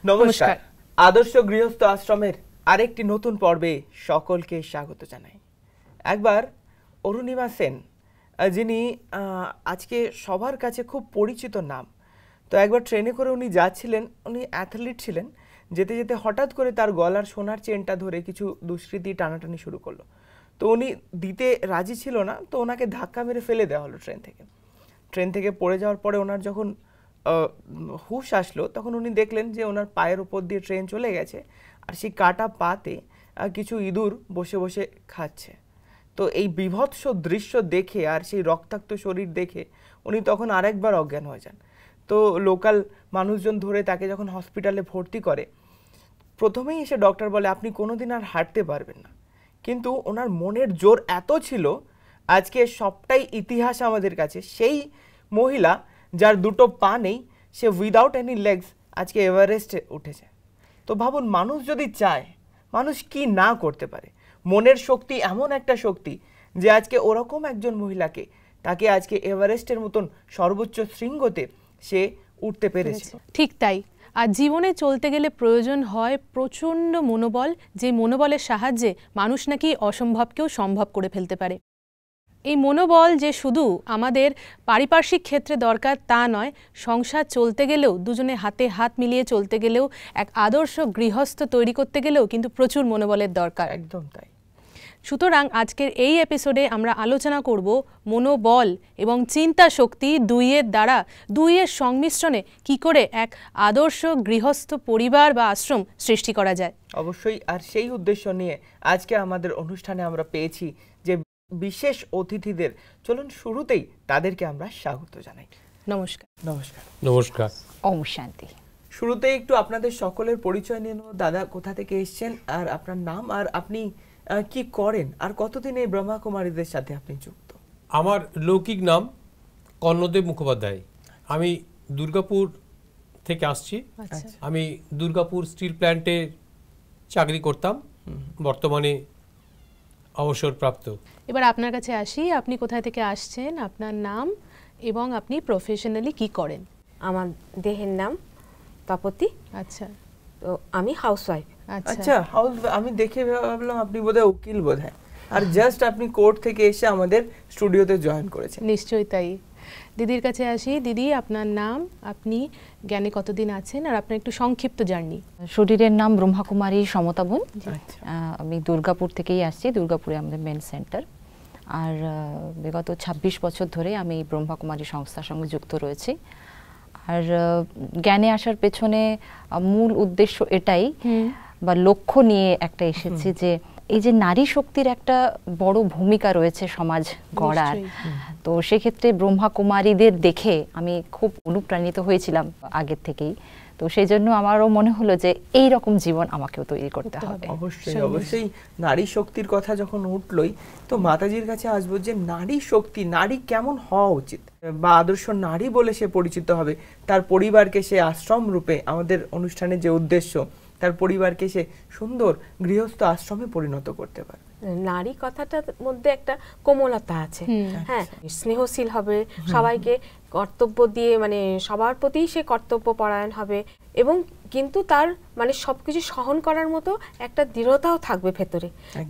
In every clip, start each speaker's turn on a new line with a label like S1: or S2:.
S1: নমস্কার। আদর্শ গৃহস্থ আশ্রমের আরেকটি নতুন পর্বে সকলকে স্বাগত জানাই। একবার অরুণিমা সেন, যিনি আজকে সবার কাছে খুব পরিচিত নাম, তো একবার ট্রেনে করে উনি যাচ্ছিলেন, উনি অ্যাথলিট ছিলেন। যেতে যেতে হঠাৎ করে তার গলার সোনার চেনটা ধরে কিছু দুষ্কৃতী টানাটানি শুরু করলো। তো উনি দিতে রাজি ছিল না, তো ওনাকে ধাক্কা মেরে ফেলে দেওয়া হলো ট্রেন থেকে পড়ে যাওয়ার পরে ওনার যখন হুশ আসলো, তখন উনি দেখলেন যে ওনার পায়ের উপর দিয়ে ট্রেন চলে গেছে, আর সেই কাটা পাতে কিছু ইঁদুর বসে বসে খাচ্ছে। তো এই বিভৎস দৃশ্য দেখে আর সেই রক্তাক্ত শরীর দেখে উনি তখন আরেকবার অজ্ঞান হয়ে যান। তো লোকাল মানুষজন ধরে তাকে যখন হসপিটালে ভর্তি করে, প্রথমেই এসে ডক্টর বলে আপনি কোনোদিন আর হাঁটতে পারবেন না। কিন্তু ওনার মনের জোর এত ছিল, আজকে সবটাই ইতিহাস আমাদের কাছে। সেই মহিলা যার দুটো পা নেই, সে উইদাউট এনি লেগস আজকে এভারেস্টে উঠেছে। তো ভাবুন, মানুষ যদি চায়, মানুষ কি না করতে পারে। মনের শক্তি এমন একটা শক্তি যে আজকে ওরকম একজন মহিলাকে, তাকে আজকে এভারেস্টের মতন সর্বোচ্চ শৃঙ্গতে সে উঠতে পেরেছে।
S2: ঠিক তাই। আর জীবনে চলতে গেলে প্রয়োজন হয় প্রচণ্ড মনোবল, যে মনোবলের সাহায্যে মানুষ নাকি অসম্ভবকেও সম্ভব করে ফেলতে পারে। এই মনোবল যে শুধু আমাদের পারিপার্শ্বিক ক্ষেত্রে দরকার তা নয়, সংসার চলতে গেলেও, দুজনে হাতে হাত মিলিয়ে চলতে গেলেও, এক আদর্শ গৃহস্থ তৈরি করতে গেলেও কিন্তু প্রচুর মনোবলের দরকার।
S1: একদম তাই।
S2: সুতরাং আজকের এই এপিসোডে আমরা আলোচনা করব মনোবল এবং চিন্তা শক্তি দুইয়ের সংমিশ্রণে কি করে এক আদর্শ গৃহস্থ পরিবার বা আশ্রম সৃষ্টি করা যায়।
S1: অবশ্যই। আর সেই উদ্দেশ্য নিয়ে আজকে আমাদের অনুষ্ঠানে আমরা পেয়েছি যে বিশেষ অতিথিদের। চলুন শুরুতেই তাদেরকে আমরা স্বাগত জানাই।
S2: নমস্কার।
S1: নমস্কার।
S3: নমস্কার।
S4: ওম শান্তি।
S1: শুরুতেই একটু আপনাদের সকলের পরিচয় নিয়ে নেব। দাদা, কোথা থেকে এসেছেন, আর আপনার নাম, আর আপনি কি করেন, আর কতদিন এই ব্রহ্মাকুমারীদের সাথে আপনি যুক্ত?
S3: আমার লৌকিক নাম কর্ণদেব মুখোপাধ্যায়। আমি দুর্গাপুর থেকে আসছি। আমি দুর্গাপুর স্টিল প্ল্যান্টে চাকরি করতাম, বর্তমানে অবসরপ্রাপ্ত।
S2: এবার আপনার কাছে আসি, আপনি কোথা থেকে আসছেন, আপনার নাম এবং আপনি প্রফেশনালি কি করেন?
S4: আমার দেহের নাম তপতি।
S2: আচ্ছা।
S4: তো আমি হাউসওয়াইফ।
S1: আচ্ছা, আমি দেখে ভাবলাম আপনি বোধহয় উকিল বোধহয়, আর জাস্ট আপনি কোর্ট থেকে এসে আমাদের স্টুডিওতে জয়েন করেছেন।
S2: নিশ্চয়ই তাই। দিদির কাছে আসি। দিদি, আপনার নাম, আপনি জ্ঞানে কতদিন আছেন, আর আপনার একটু সংক্ষিপ্ত জার্নি।
S4: শরীরের নাম ব্রহ্মাকুমারী সমতাবন। আমি দুর্গাপুর থেকেই আসছি, দুর্গাপুরে আমাদের মেন সেন্টার। আর বিগত 26 বছর ধরে আমি ব্রহ্মাকুমারী সংস্থার সঙ্গে যুক্ত রয়েছি। আর জ্ঞানে আসার পেছনে মূল উদ্দেশ্য এটাই, বা লক্ষ্য নিয়ে একটা এসেছি, যে এই যে নারী শক্তির একটা বড় ভূমিকা রয়েছে সমাজ গড়ার। তো সেক্ষেত্রে ব্রহ্মাকুমারীদের দেখে আমি খুব অনুপ্রাণিত হয়েছিলাম আগের থেকেই। তো সেই জন্য আমারও মনে হলো যে এই রকম জীবন আমাকেও তৈরি করতে হবে।
S1: অবশ্যই অবশ্যই। নারী শক্তির কথা যখন উঠলই, তো মাতাজির কাছে আসবো যে নারী শক্তি, নারী কেমন হওয়া উচিত, বা আদর্শ নারী বলে সে পরিচিত হবে, তার পরিবারকে সে আশ্রম রূপে, আমাদের অনুষ্ঠানের যে উদ্দেশ্য, তার পরিবারকে সে সুন্দর গৃহস্থ আশ্রমে পরিণত করতে পারে।
S5: নারী কথাটার মধ্যে একটা কোমলতা আছে। হ্যাঁ, স্নেহশীল হবে, সবাইকে কর্তব্য দিয়ে, মানে সবার প্রতি সে কর্তব্য পরায়ণ হবে, এবং কিন্তু তার মানে সবকিছু সহন করার মতো একটা দৃঢ়তাও থাকবে ভেতরে,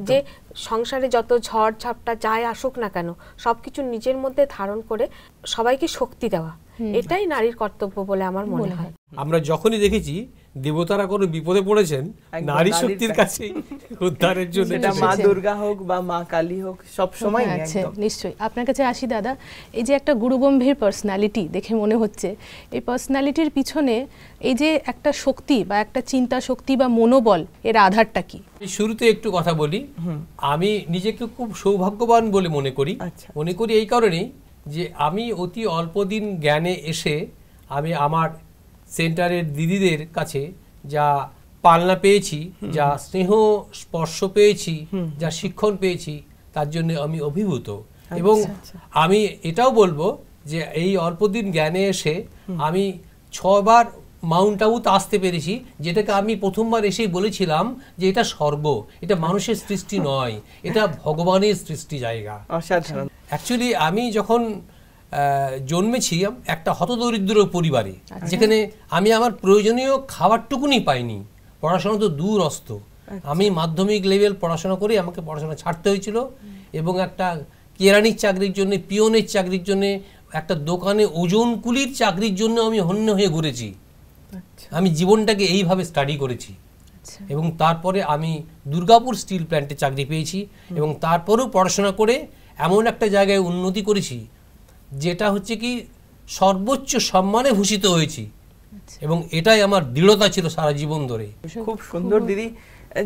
S5: যে সংসারে যত ঝড় ঝাপটা যাই আসুক না কেন, সবকিছু নিজের মধ্যে ধারণ করে সবাইকে শক্তি দেওয়া, এটাই নারীর কর্তব্য বলে আমার মনে হয়।
S3: আমরা যখনই দেখেছি দেবতারা কোনো বিপদে পড়েছেন, নারী শক্তির কাছে উদ্ধারের জন্য,
S1: মা দুর্গা হোক বা মা কালী হোক, সব সময়।
S2: নিশ্চয়ই। আপনার কাছে আসি দাদা। এই যে একটা গুরুগম্ভীর পার্সোনালিটি দেখে মনে হচ্ছে, এই পার্সোনালিটির পিছনে এই যে একটা শক্তি বা একটা চিন্তা শক্তি বা মনোবল, এর আধারটা কি?
S3: শুরুতে একটু কথা বলি। আমি নিজেকে খুব সৌভাগ্যবান বলে মনে করি। মনে করি এই কারণেই যে আমি অতি অল্প দিন জ্ঞানে এসে আমি আমার সেন্টারের দিদিদের কাছে যা পালনা পেয়েছি, যা স্নেহ স্পর্শ পেয়েছি, যা শিক্ষণ পেয়েছি, তার জন্য আমি অভিভূত। এবং আমি এটাও বলবো যে এই অল্প দিন জ্ঞানে এসে আমি 6 বার মাউন্ট আবুতে আসতে পেরেছি, যেটাকে আমি প্রথমবার এসেই বলেছিলাম যে এটা স্বর্গ, এটা মানুষের সৃষ্টি নয়, এটা ভগবানের সৃষ্টি জায়গা।
S1: অসাধারণ।
S3: অ্যাকচুয়ালি আমি যখন জন্মেছি একটা হতদরিদ্র পরিবারে, যেখানে আমি আমার প্রয়োজনীয় খাবারটুকুনি পাইনি, পড়াশোনা তো দূরস্থ। আমি মাধ্যমিক লেভেল পড়াশোনা করে আমাকে পড়াশোনা ছাড়তে হয়েছিল এবং একটা কেরানির চাকরির জন্য, পিয়নের চাকরির জন্য, একটা দোকানে ওজন কুলির চাকরির জন্য আমি হন্য হয়ে ঘুরেছি। আমি জীবনটাকে এইভাবে স্টাডি করেছি এবং তারপরে আমি দুর্গাপুর স্টিল প্ল্যান্টে চাকরি পেয়েছি এবং তারপরেও পড়াশোনা করে এমন একটা জায়গায় উন্নতি করেছি যেটা হচ্ছে কি সর্বোচ্চ সম্মানে ভূষিত হয়েছি এবং এটাই আমার দৃঢ়তা ছিল সারা জীবন ধরে।
S1: খুব সুন্দর দিদি,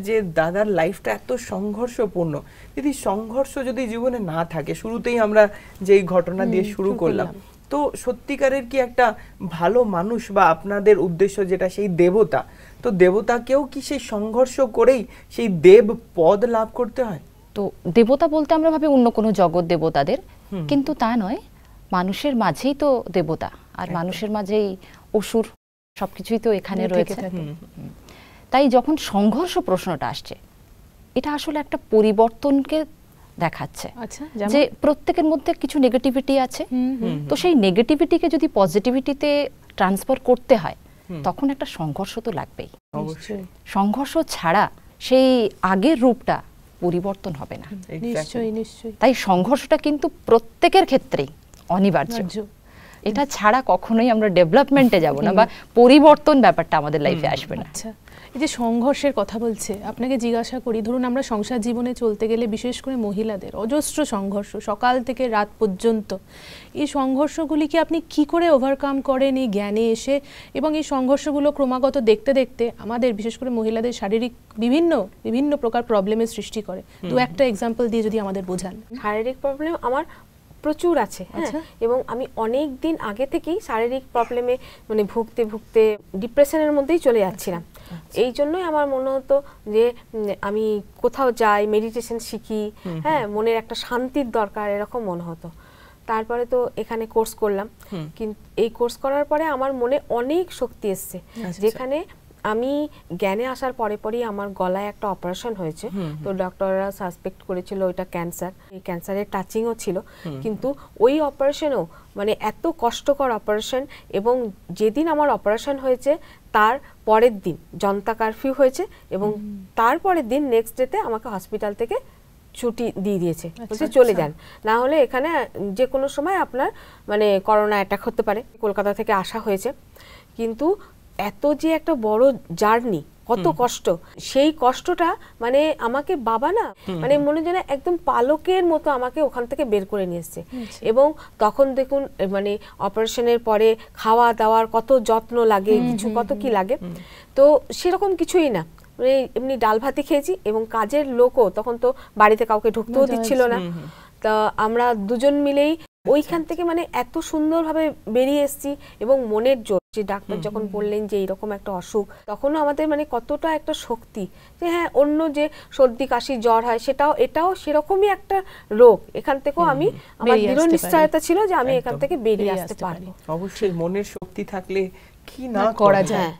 S1: যে দাদার লাইফটা এত সংঘর্ষপূর্ণ। দিদি, সংঘর্ষ যদি জীবনে না থাকে, শুরুতেই আমরা যেই ঘটনা দিয়ে শুরু করলাম, তো সত্যিকারের কি একটা ভালো মানুষ বা আপনাদের উদ্দেশ্য যেটা সেই দেবতা, তো দেবতাকেও কি সেই সংঘর্ষ করেই সেই দেব পদ লাভ করতে হয়?
S4: তো দেবতা বলতে আমরা ভাবি অন্য কোনো জগৎ দেবতাদের, কিন্তু তা নয়, মানুষের মাঝেই তো দেবতা, আর মানুষের মাঝেই অসুর, সবকিছুই তো এখানে রয়েছে। তাই যখন সংঘর্ষ প্রশ্নটা আসছে, এটা আসলে একটা পরিবর্তনকে দেখাচ্ছে, যে প্রত্যেকের মধ্যে কিছু নেগেটিভিটি আছে, তো সেই নেগেটিভিটিকে যদি পজিটিভিটিতে ট্রান্সফার করতে হয় তখন একটা সংঘর্ষ তো লাগবেই। সংঘর্ষ ছাড়া সেই আগের রূপটা পরিবর্তন হবে না। তাই সংঘর্ষটা কিন্তু প্রত্যেকের ক্ষেত্রেই অনিবার্য। এটা ছাড়া কখনোই আমরা ডেভেলপমেন্টে যাব না বা পরিবর্তন ব্যাপারটা আমাদের লাইফে আসবে না।
S2: আচ্ছা, এই যে সংঘর্ষের কথা বলছে, আপনাকে জিজ্ঞাসা করি, ধরুন আমরা সংসার জীবনে চলতে গেলে বিশেষ করে মহিলাদের অজস্র সংঘর্ষ, সকাল থেকে রাত পর্যন্ত, এই সংঘর্ষগুলিকে আপনি কি করে ওভারকাম করেন এই জ্ঞানে এসে, এবং এই সংঘর্ষগুলো ক্রমাগত দেখতে দেখতে আমাদের বিশেষ করে মহিলাদের শারীরিক বিভিন্ন প্রকার প্রবলেমের সৃষ্টি করে? দু একটা এক্সাম্পল দিয়ে যদি আমাদের বোঝান।
S5: শারীরিক প্রবলেম আমার প্রচুর আছে, এবং আমি অনেক দিন আগে থেকেই শারীরিক প্রবলেমে মানে ভুগতে ভুগতে ডিপ্রেশনের মধ্যেই চলে যাচ্ছিলাম। এই জন্যই আমার মনে হতো যে আমি কোথাও যাই, মেডিটেশন শিখি, হ্যাঁ, মনের একটা শান্তির দরকার, এরকম মনে হতো। তারপরে তো এখানে কোর্স করলাম, কিন্তু এই কোর্স করার পরে আমার মনে অনেক শক্তি এসছে, যেখানে আমি জ্ঞানে আসার পরে পরেই আমার গলায় একটা অপারেশন হয়েছে। তো ডক্টররা সাসপেক্ট করেছিল ওইটা ক্যান্সার, এই ক্যান্সারের টাচিংও ছিল, কিন্তু ওই অপারেশনও মানে এত কষ্টকর অপারেশন, এবং যেদিন আমার অপারেশন হয়েছে তার পরের দিন জনতা কারফিউ হয়েছে, এবং তারপরের দিন নেক্সট ডেতে আমাকে হসপিটাল থেকে ছুটি দিয়ে দিয়েছে, বলছে চলে যান, না হলে এখানে যে কোনো সময় আপনার মানে করোনা অ্যাটাক হতে পারে। কলকাতা থেকে আসা হয়েছে, কিন্তু এত যে একটা বড় জার্নি, কত কষ্ট, সেই কষ্টটা মানে আমাকে বাবা না মানে মনে যেন একদম পালকের মতো আমাকে ওখান থেকে বের করে নিয়ে এসছে। এবং তখন দেখুন মানে অপারেশনের পরে খাওয়া দাওয়ার কত যত্ন লাগে, কিছু কত কি লাগে, তো সেরকম কিছুই না, মানে এমনি ডাল ভাতি খেয়েছি, এবং কাজের লোকও তখন তো বাড়িতে কাউকে ঢুকতেও দিচ্ছিল না, তা আমরা দুজন মিলেই ওইখান থেকে মানে এত সুন্দরভাবে বেরিয়ে এসেছি। এবং মনের জোর, যে ডাক্তার যখন বললেন যে এইরকম একটা অসুখ, তখনও আমাদের মানে কতটা একটা শক্তি, যে হ্যাঁ অন্য যে সর্দি কাশি জ্বর হয় এটাও সেরকমই একটা রোগ, এখান থেকেও আমি আমার দৃঢ় নিশ্চয়তা ছিল যে আমি এখান থেকে বেরিয়ে আসতে পারবো।
S1: অবশ্যই মনের শক্তি থাকলে কি না করা যায়,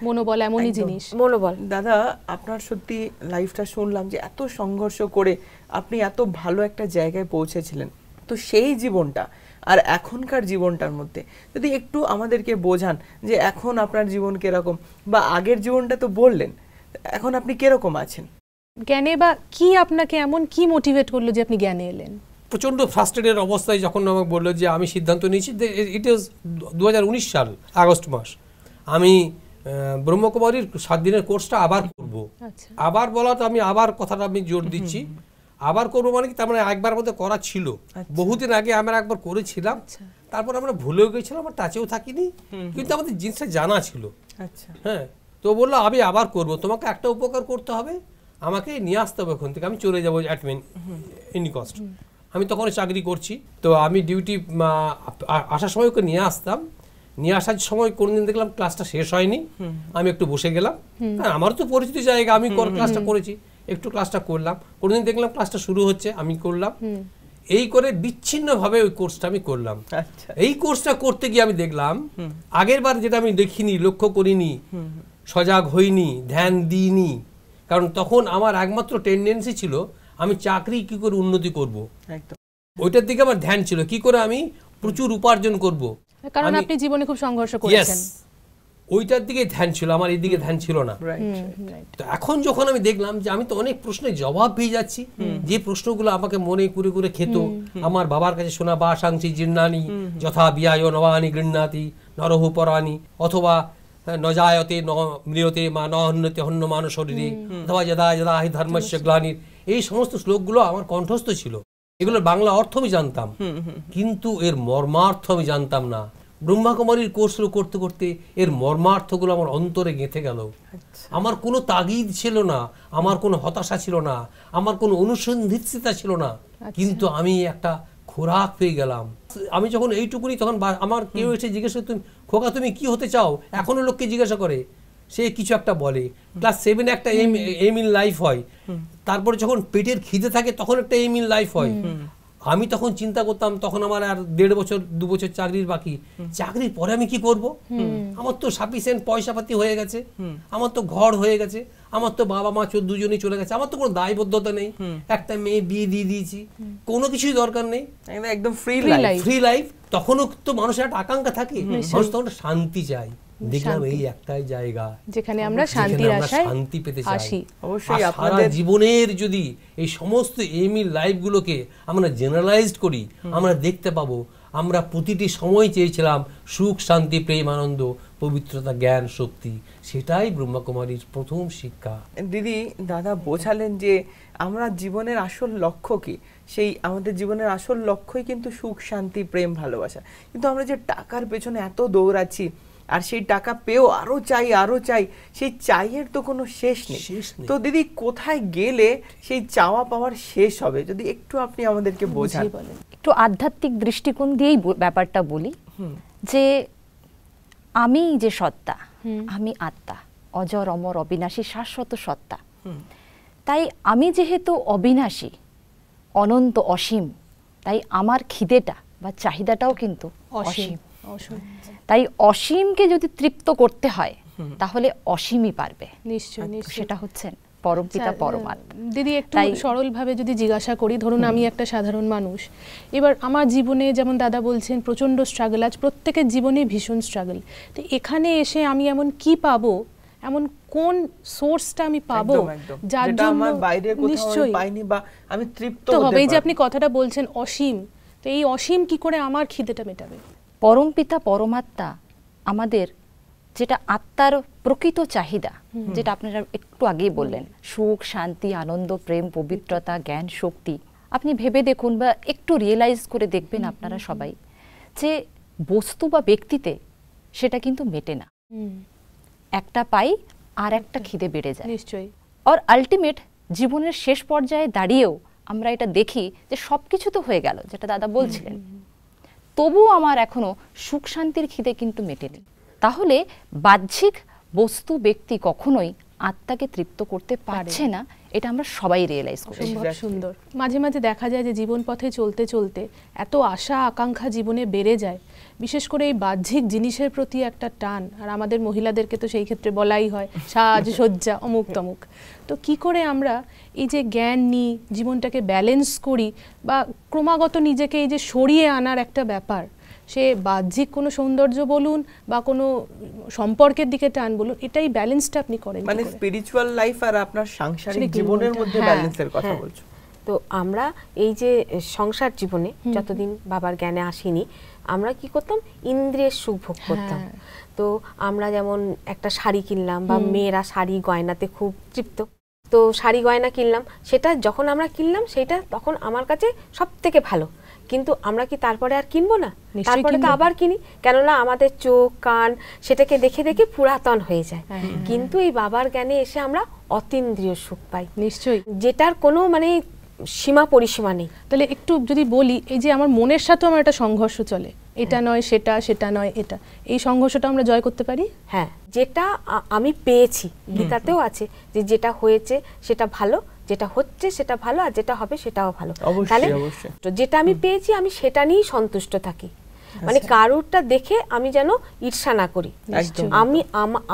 S2: মনোবল এমনই জিনিস।
S5: মনোবল।
S1: দাদা, আপনার সত্যি লাইফটা শুনলাম যে এত সংঘর্ষ করে আপনি এত ভালো একটা জায়গায় পৌঁছেছিলেন, তো সেই জীবনটা আর এখনকার জীবনটার মধ্যে যদি একটু আমাদেরকে বোঝান যে এখন আপনার জীবন কিরকম, বা আগের জীবনটা তো বললেন, এখন আপনি কিরকম আছেন
S2: জ্ঞানে, বা কি আপনাকে এমন কি মোটিভেট করলো যে আপনি জ্ঞানে এলেন?
S3: প্রচণ্ড ফ্রাস্ট্রেটেড অবস্থায় যখন আমাকে বললো যে আমি সিদ্ধান্ত নিয়েছি, ইট ইজ 2019 সাল আগস্ট মাস, আমি ব্রহ্মকুমারীর 7 দিনের কোর্সটা আবার করব। আবার বলা তো আমি আবার কথাটা আমি জোর দিচ্ছি, আবার করবো মানে কি, তার মানে একবার মধ্যে করা ছিল, বহুদিন আগে আমরা একবার করেছিলাম, তারপর আমরা ভুলেও গেছিলাম, আমার টাচেও থাকিনি, কিন্তু আমাদের জিনিসটা জানা ছিল। হ্যাঁ, তো বললো আমি আবার করব, তোমাকে একটা উপকার করতে হবে, আমাকে নিয়ে আসতে হবে ওখান থেকে, আমি চলে যাবো অ্যাট এনি কস্ট। আমি তখন চাকরি করছি, তো আমি ডিউটি আসার সময় ওকে নিয়ে আসতাম, নিয়ে আসার সময় কোনদিন দেখলাম ক্লাসটা শেষ হয়নি, আমি একটু বসে গেলাম, আমারও তো পরিচিত জায়গা, আমি ক্লাসটা করেছি, একটু ক্লাসটা করলাম, কোনদিন দেখলাম ক্লাসটা শুরু হচ্ছে, আমি করলাম, এই করে বিচ্ছিন্নভাবে ওই কোর্সটা আমি করলাম। এই কোর্সটা করতে গিয়ে আমি দেখলাম আগের বার যেটা আমি দেখিনি, লক্ষ্য করিনি, সজাগ হইনি, ধ্যান দিইনি, কারণ তখন আমার একমাত্র টেন্ডেন্সি ছিল আমি চাকরি কি করে উন্নতি করব, ওইটার দিকে আমার ধ্যান ছিল, কি করে আমি প্রচুর উপার্জন করব,
S2: কারণ আপনি জীবনে খুব সংঘর্ষ করেছেন।
S3: ওইটার দিকে ধ্যান ছিল, আমার এই দিকে ধ্যান ছিল না। তো এখন যখন আমি দেখলাম যে আমি তো অনেক প্রশ্নের জবাব পেয়ে যাচ্ছি, যে প্রশ্নগুলো আমাকে মনে করে করে খেত, আমার বাবার কাছে শোনা বা সাংসি জিন্নানি যথা বিয়ায় নবানি গৃহ্ণাতি নরহু পরানি, অথবা নজায়তে ন মৃয়তে মা নহন্যতে হন্যমান শরীরে, অথবা যদা যদা হি ধর্মস্য গ্লানির, এই সমস্ত শ্লোকগুলো আমার কণ্ঠস্থ ছিল। এগুলোর বাংলা অর্থ আমি জানতাম, কিন্তু এর মর্মার্থ আমি জানতাম না। ব্রহ্মাকুমারীর কোর্স করতে করতে এর মর্মার্থগুলো আমার অন্তরে গেঁথে গেল। আমার কোনো তাগিদ ছিল না, আমার কোনো হতাশা ছিল না, আমার কোনো অনুসন্ধিৎসিতা ছিল না, কিন্তু আমি একটা খোরাক পেয়ে গেলাম। আমি যখন এইটুকুনি, তখন আমার কেউ এসে জিজ্ঞাসা, তুমি খোকা তুমি কি হতে চাও, এখনো লোককে জিজ্ঞাসা করে, সে কিছু একটা বলে। ক্লাস 7 একটা এম ইন লাইফ হয়, তারপরে যখন পেটের খিদে থাকে তখন একটা এম ইন লাইফ হয়। আমি তখন চিন্তা করতাম, তখন আমার আর 1.5 বছর 2 বছর চাকরির বাকি, চাকরির পরে আমি কি করব? আমার তো সাফিসিয়েন্ট পয়সা পাতি হয়ে গেছে, আমার তো ঘর হয়ে গেছে, আমার তো বাবা মা দুজনেই চলে গেছে, আমার তো কোনো দায়বদ্ধতা নেই, একটা মেয়ে বিয়ে দিয়ে দিয়েছি, কোনো কিছুই দরকার নেই,
S1: একদম ফ্রি
S3: লাইফ। তখনও তো মানুষের একটা আকাঙ্ক্ষা থাকে, মানুষ তখন শান্তি চায়। দেখলাম এই একটাই জায়গা
S2: যেখানে আমরা শান্তির আশায়
S3: শান্তি পেতে চাই।
S1: অবশ্যই
S3: সারা জীবনের যদি এই সমস্ত এমই লাইফগুলোকে আমরা জেনারেলাইজড করি, আমরা দেখতে পাবো আমরা প্রতিটি সময় চেয়েছিলাম সুখ, শান্তি, প্রেম, আনন্দ, পবিত্রতা, জ্ঞান, শক্তি। সেটাই ব্রহ্মাকুমারীর প্রথম শিক্ষা।
S1: দিদি, দাদা বোঝালেন যে আমরা জীবনের আসল লক্ষ্য কি, সেই আমাদের জীবনের আসল লক্ষ্যই কিন্তু সুখ, শান্তি, প্রেম, ভালোবাসা। কিন্তু আমরা যে টাকার পেছনে এত দৌড়াচ্ছি, আর সেই টাকা পেয়েও আরো চাই, সেই চাইয়ের তো কোনো শেষ নেই। তো দিদি, কোথায় গেলে সেই চাওয়া পাওয়ার শেষ হবে, যদি একটু আপনি আমাদেরকে বোঝান।
S4: একটু আধ্যাত্মিক দৃষ্টিকোণ দিয়েই ব্যাপারটা বলি, যে আমি যে সত্তা, আমি আত্মা, অজর অমর অবিনাশী শাশ্বত সত্তা। তাই আমি যেহেতু অবিনাশী, অনন্ত, অসীম, তাই আমার খিদেটা বা চাহিদাটাও কিন্তু অসীম। তাই অসীমকে যদি তৃপ্ত করতে হয়, তাহলে অসীমই পারবে।
S2: নিশ্চয়ই
S4: সেটা হচ্ছেন পরমপিতা পরমাত্মা।
S2: দিদি, একটু সরলভাবে যদি জিজ্ঞাসা করি, ধরুন আমি একটা সাধারণ মানুষ, এবার আমার জীবনে যেমন দাদা বলছেন প্রচন্ড স্ট্রাগল, আজ প্রত্যেকের জীবনে ভীষণ স্ট্রাগল, তো এখানে এসে আমি এমন কি পাবো, এমন কোন সোর্সটা আমি পাবো যার জন্য
S1: আমার বাইরে কোথাও পাইনি বা আমি তৃপ্ত হতে
S2: হবে? এই যে আপনি কথাটা বলছেন অসীম, তো এই অসীম কি করে আমার খিদেটা মেটাবে?
S4: পরমপিতা পরমাত্মা আমাদের যেটা আত্মার প্রকৃত চাহিদা, যেটা আপনারা একটু আগেই বললেন, সুখ, শান্তি, আনন্দ, প্রেম, পবিত্রতা, জ্ঞান, শক্তি, আপনি ভেবে দেখুন বা একটু রিয়েলাইজ করে দেখবেন আপনারা সবাই, যে বস্তু বা ব্যক্তিতে সেটা কিন্তু মেটে না। একটা পাই আর একটা খিদে বেড়ে যায়
S2: নিশ্চয়ই।
S4: আর আলটিমেট জীবনের শেষ পর্যায়ে দাঁড়িয়েও আমরা এটা দেখি যে সবকিছু তো হয়ে গেল, যেটা দাদা বলছিলেন, তবুও আমার এখনো সুখ শান্তির খিদে কিন্তু মেটেনি। তাহলে বাহ্যিক বস্তু, ব্যক্তি কখনোই আত্মাকে তৃপ্ত করতে পারছে না, এটা আমরা সবাই রিয়েলাইজ করি।
S2: সুন্দর। মাঝে মাঝে দেখা যায় যে জীবন পথে চলতে চলতে এত আশা আকাঙ্ক্ষা জীবনে বেড়ে যায়, বিশেষ করে এই বাহ্যিক জিনিসের প্রতি একটা টান, আর আমাদের মহিলাদেরকে তো সেই ক্ষেত্রে বলাই হয় সাজ সজ্জা অমুক তমুক। তো কি করে আমরা এই যে জ্ঞান নিই, জীবনটাকে ব্যালেন্স করি, বা ক্রমাগত নিজেকে এই যে সরিয়ে আনার একটা ব্যাপার, সে বাহ্যিক কোনো সৌন্দর্য বলুন বা কোনো সম্পর্কের দিকে টান বলুন, এটাই ব্যালেন্সটা আপনি করেন
S1: মানে স্পিরিচুয়াল লাইফ আর আপনার সাংসারিক জীবনের মধ্যে ব্যালেন্সের কথা বলছো।
S5: তো আমরা এই যে সংসার জীবনে যতদিন বাবার জ্ঞানে আসিনি, আমরা কি করতাম, ইন্দ্রিয়ের সুখ ভোগ করতাম। তো আমরা যেমন একটা শাড়ি কিনলাম, বা মেয়েরা শাড়ি গয়নাতে খুব তৃপ্ত, তো শাড়ি গয়না কিনলাম, সেটা যখন আমরা কিনলাম সেটা তখন আমার কাছে সব থেকে ভালো, কিন্তু আমরা কি তারপরে আর কিনবো না? তারপরে তো আবার কিনি, কেননা আমাদের চোখ কান সেটাকে দেখে দেখে পুরাতন হয়ে যায়। কিন্তু এই বাবার জ্ঞানে এসে আমরা অতীন্দ্রিয় সুখ পাই,
S2: নিশ্চয়ই,
S5: যেটার কোনো মানে সীমা পরিসীমা নেই।
S2: তাহলে একটু যদি বলি, এই যে আমার মনের সাথে আমার একটা সংঘর্ষ চলে, এটা নয় সেটা, সেটা নয় এটা, এই সংঘর্ষটা আমরা জয় করতে পারি।
S5: হ্যাঁ, যেটা আমি পেয়েছি, গীতাতেও আছে যে যেটা হয়েছে সেটা ভালো, যেটা হচ্ছে সেটা ভালো, আর যেটা হবে সেটাও ভালো। তাহলে যেটা আমি পেয়েছি আমি সেটা নিয়েই সন্তুষ্ট থাকি। মানে কারুরটা দেখে আমি যেন ঈর্ষা না করি, আমি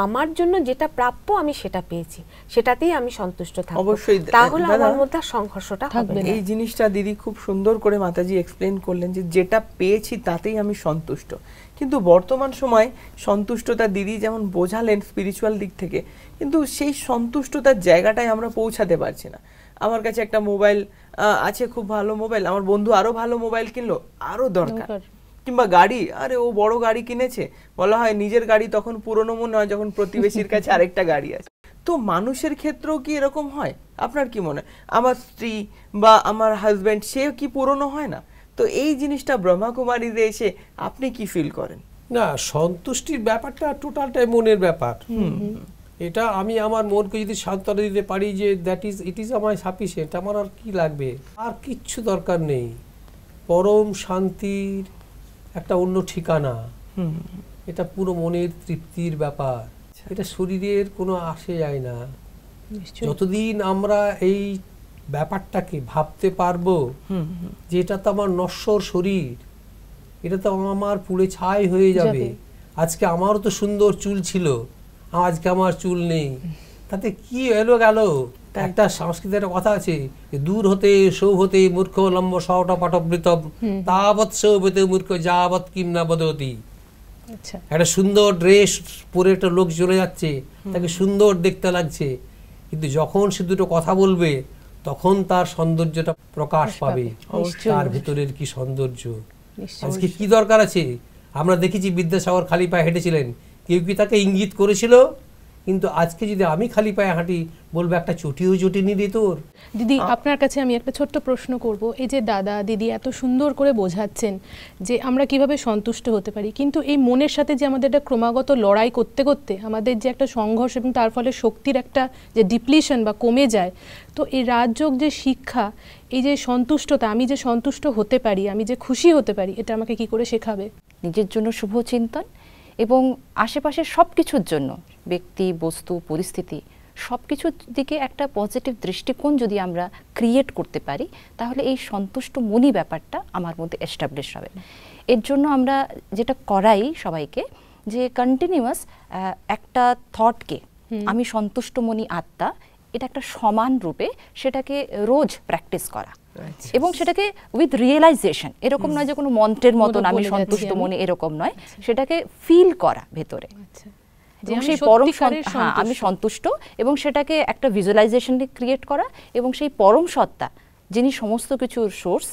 S5: আমার জন্য যেটা প্রাপ্য আমি সেটা পেয়েছি, সেটাতেই আমি সন্তুষ্ট থাকব।
S1: অবশ্যই,
S5: তাহলে আমার মধ্যে সংঘর্ষটা হবে না।
S1: এই জিনিসটা দিদি খুব সুন্দর করে মাতাজি এক্সপ্লেন করলেন যে যেটা পেয়েছি তাতেই আমি সন্তুষ্ট। কিন্তু বর্তমান সময় সন্তুষ্টতা দিদি যেমন বোঝালেন স্পিরিচুয়াল দিক থেকে, কিন্তু সেই সন্তুষ্টতার জায়গাটায় আমরা পৌঁছাতে পারছি না। আমার কাছে একটা মোবাইল আছে, খুব ভালো মোবাইল, আমার বন্ধু আরো ভালো মোবাইল কিনলো, আরো দরকার। কিংবা গাড়ি, আরে ও বড় গাড়ি কিনেছে, বলা হয় নিজের গাড়ি তখন পুরনো মনে হয় যখন প্রতিবেশীর কাছে আরেকটা গাড়ি আছে। তো মানুষের ক্ষেত্রেও কি এরকম হয়? আপনার কি মনে হয়? আমার স্ত্রী বা আমার হাজবেন্ড, সে কি পুরনো হয় না? তো এই জিনিসটা ব্রহ্মাকুমারীতে এসে আপনি কি ফিল করেন?
S3: না, সন্তুষ্টির ব্যাপারটা টোটালটাই মনের ব্যাপার। এটা আমি আমার মনকে যদি সান্ত্বনা দিতে পারি যে ইট ইজ আমার সাফিসিয়েন্ট, আমার আর কি লাগবে, আর কিচ্ছু দরকার নেই, পরম শান্তির একটা অন্য ঠিকানা, এটা পুরো মনের তৃপ্তির ব্যাপার। এটা শরীরের কোনো আসে যায় না। যতদিন আমরা এই ব্যাপারটাকে ভাবতে পারবো যে এটা তো আমার নশ্বর শরীর, এটা তো আমার পুড়ে ছাই হয়ে যাবে, আজকে আমারও তো সুন্দর চুল ছিল, আজকে আমার চুল নেই, তাতে কি এলো গেল। একটা সংস্কৃতের একটা কথা আছে, দূর হতে সৌহতে মূর্খ লম্ব সহটা পাঠবৃতম তাবৎ সৌভতে মূর্খ যাবৎ কিম না বদতি। একটা সুন্দর ড্রেস পরে একটা লোক চলে যাচ্ছে, তাকে সুন্দর দেখতে লাগছে, কিন্তু যখন সে দুটো কথা বলবে তখন তার সৌন্দর্যটা প্রকাশ পাবে, তার ভিতরের কি সৌন্দর্য। আজকে কি দরকার আছে? আমরা দেখেছি বিদ্যাসাগর খালি পায়ে হেঁটেছিলেন, কেউ কি তাকে ইঙ্গিত করেছিল? কিন্তু আজকে যদি আমি খালি পায়ে হাঁটি, বলবো একটা চটিও জটিনি রে তোর।
S2: দিদি, আপনার কাছে আমি একটা ছোট্ট প্রশ্ন করব। এই যে দাদা দিদি এত সুন্দর করে বোঝাচ্ছেন যে আমরা কিভাবে সন্তুষ্ট হতে পারি, কিন্তু এই মনের সাথে যে আমাদের একটা ক্রমাগত লড়াই করতে করতে আমাদের যে একটা সংঘর্ষ এবং তার ফলে শক্তির একটা যে ডিপ্লিশন বা কমে যায়, তো এই রাজযোগ যে শিক্ষা, এই যে সন্তুষ্টতা, আমি যে সন্তুষ্ট হতে পারি, আমি যে খুশি হতে পারি, এটা আমাকে কি করে শেখাবে?
S4: নিজের জন্য শুভ চিন্তন এবং আশেপাশের সব কিছুর জন্য, ব্যক্তি, বস্তু, পরিস্থিতি, সব কিছুর দিকে একটা পজিটিভ দৃষ্টিকোণ যদি আমরা ক্রিয়েট করতে পারি, তাহলে এই সন্তুষ্ট মনি ব্যাপারটা আমার মধ্যে এস্টাবলিশ হবে। এর জন্য আমরা যেটা করাই সবাইকে, যে কন্টিনিউয়াস একটা থটকে, আমি সন্তুষ্ট মনি আত্মা, এটা একটা সমান রূপে সেটাকে রোজ প্র্যাকটিস করা, এবং সেটাকে উইথ রিয়েলাইজেশন, এরকম নয় যে কোনো মন্ত্রের মতন আমি সন্তুষ্ট মনে, এরকম নয়, সেটাকে ফিল করা ভেতরে, সেই পরম আমি সন্তুষ্ট, এবং সেটাকে একটা ভিজুয়ালাইজেশন ক্রিয়েট করা, এবং সেই পরম সত্তা যিনি সমস্ত কিছুর সোর্স,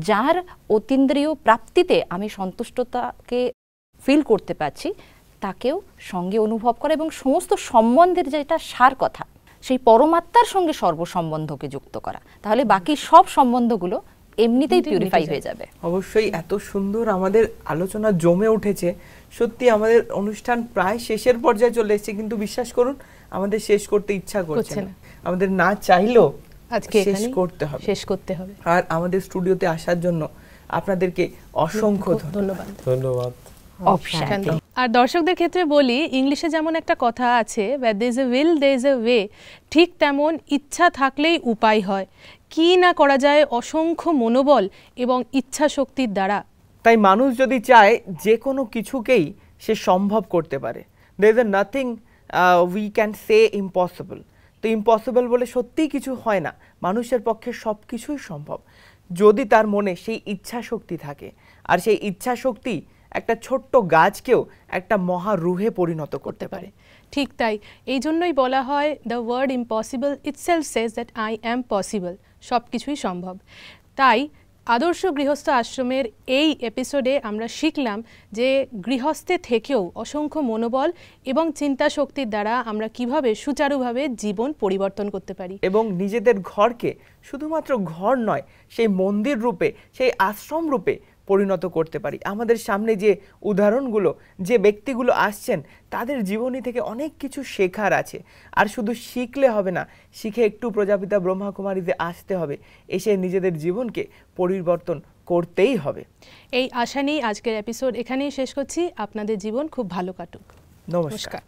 S4: যার অতীন্দ্রিয় প্রাপ্তিতে আমি সন্তুষ্টতাকে ফিল করতে পারছি, তাকেও সঙ্গে অনুভব করা, এবং সমস্ত সম্বন্ধের যেটা সার কথা, সেই পরমাত্মার সঙ্গে সর্বসম্বন্ধকে যুক্ত করা, তাহলে বাকি সব সম্বন্ধগুলো এমনিতেই পিউরিফাই হয়ে যাবে।
S1: অবশ্যই। এত সুন্দর আমাদের আলোচনা জমে উঠেছে, সত্যি আমাদের অনুষ্ঠান প্রায় শেষের পর্যায়ে চলে এসেছে, কিন্তু বিশ্বাস করুন আমাদের শেষ করতে ইচ্ছা করছে না, আমাদের না চাইলেও আজকে শেষ করতে হবে। আর আমাদের স্টুডিওতে আসার জন্য আপনাদেরকে অসংখ্য ধন্যবাদ।
S3: ধন্যবাদ।
S2: আর দর্শকদের ক্ষেত্রে বলি, ইংলিশে যেমন একটা কথা আছে, where there is a will there is a way, ঠিক তেমন ইচ্ছা থাকলেই উপায় হয়। কি না করা যায় অসংখ্য মনোবল এবং ইচ্ছা শক্তির দ্বারা।
S1: তাই মানুষ যদি চায় যে কোনো কিছুকেই সে সম্ভব করতে পারে। there is a nothing we can say impossible. তো ইম্পসিবল বলে সত্যিই কিছু হয় না, মানুষের পক্ষে সব কিছুই সম্ভব যদি তার মনে সেই ইচ্ছা শক্তি থাকে। আর সেই ইচ্ছা শক্তি একটা ছোট্ট গাছকেও একটা মহারুহে পরিণত করতে পারে।
S2: ঠিক তাই, এই জন্যই বলা হয় the word impossible itself says that I am possible, সব কিছুই সম্ভব। তাই আদর্শ গৃহস্থ আশ্রমের এই এপিসোডে আমরা শিখলাম যে গৃহস্থে থেকেও অসংখ্য মনোবল এবং চিন্তা শক্তির দ্বারা আমরা কিভাবে সুচারুভাবে জীবন পরিবর্তন করতে পারি,
S1: এবং নিজেদের ঘরকে শুধুমাত্র ঘর নয়, সেই মন্দির রূপে, সেই আশ্রম রূপে পরিণত করতে পারি। আমাদের সামনে যে উদাহরণগুলো, যে ব্যক্তিগুলো আসছেন, তাদের জীবনী থেকে অনেক কিছু শেখার আছে। আর শুধু শিখলে হবে না, শিখে একটু প্রজাপিতা ব্রহ্মাকুমারীতে আসতে হবে, এসে নিজেদের জীবনকে পরিবর্তন করতেই হবে।
S2: এই আশা নিয়েই আজকের এপিসোড এখানেই শেষ করছি। আপনাদের জীবন খুব ভালো কাটুক।
S1: নমস্কার।